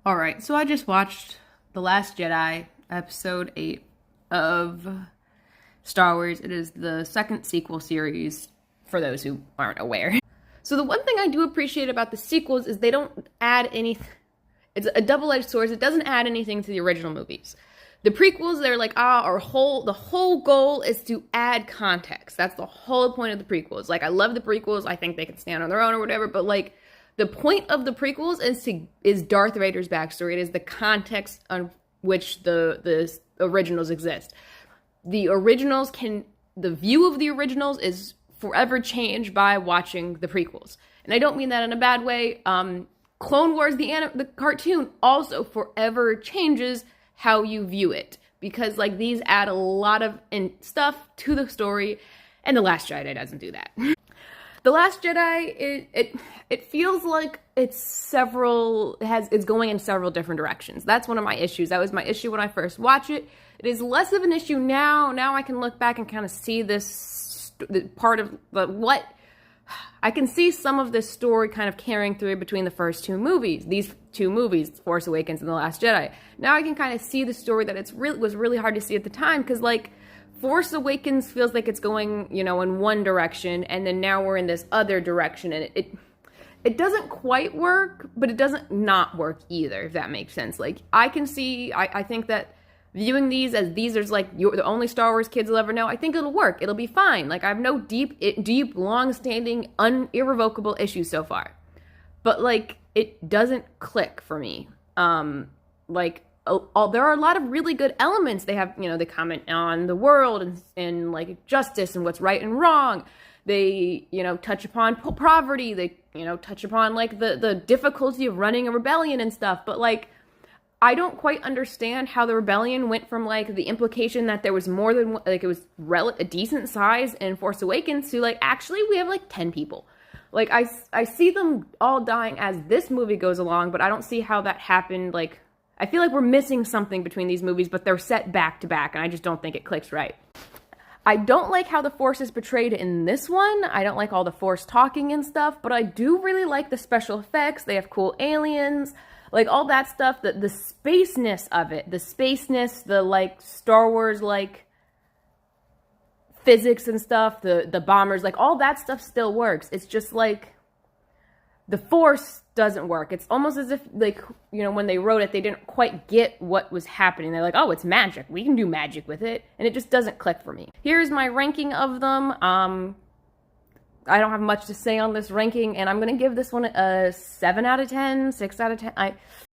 All right, so I just watched The Last Jedi, episode 8 of Star Wars. It is the second sequel series, for those who aren't aware. So the one thing I do appreciate about the sequels is they don't add anything. It's a double-edged sword. It doesn't add anything to the original movies. The prequels, they're like, the whole goal is to add context. That's the whole point of the prequels. Like, I love the prequels. I think they can stand on their own or whatever, but like, the point of the prequels is Darth Vader's backstory. It is the context on which the originals exist. The view of the originals is forever changed by watching the prequels. And I don't mean that in a bad way. Clone Wars, the cartoon, also forever changes how you view it. Because like these add a lot of stuff to the story, and The Last Jedi doesn't do that. The Last Jedi, it feels like it's going in several different directions. That's one of my issues. That was my issue when I first watched it. It is less of an issue now. Now I can look back and kind of see this part of what I can see some of this story kind of carrying through between the first two movies. These two movies, Force Awakens and The Last Jedi. Now I can kind of see the story that was really hard to see at the time, because like Force Awakens feels like it's going, in one direction, and then now we're in this other direction, and it doesn't quite work, but it doesn't not work either, if that makes sense. Like, I think that viewing these as these are like the only Star Wars kids will ever know, I think it'll work. It'll be fine. Like, I have no deep, long-standing, irrevocable issues so far. But, like, it doesn't click for me. There are a lot of really good elements. They have, they comment on the world and like justice and what's right and wrong. They, touch upon poverty. They, touch upon like the difficulty of running a rebellion and stuff. But like, I don't quite understand how the rebellion went from like the implication that there was more than like it was a decent size in Force Awakens to like, actually we have like 10 people. Like I see them all dying as this movie goes along, but I don't see how that happened. Like, I feel like we're missing something between these movies, but they're set back to back, and I just don't think it clicks right. I don't like how the Force is portrayed in this one. I don't like all the Force talking and stuff, but I do really like the special effects. They have cool aliens, like all that stuff, the spaceness of it, the like Star Wars, like physics and stuff, the bombers, like all that stuff still works. It's just like the Force doesn't work. It's almost as if, like, when they wrote it, they didn't quite get what was happening. They're like, oh, it's magic. We can do magic with it. And it just doesn't click for me. Here's my ranking of them. I don't have much to say on this ranking, and I'm going to give this one a 7 out of 10, 6 out of 10.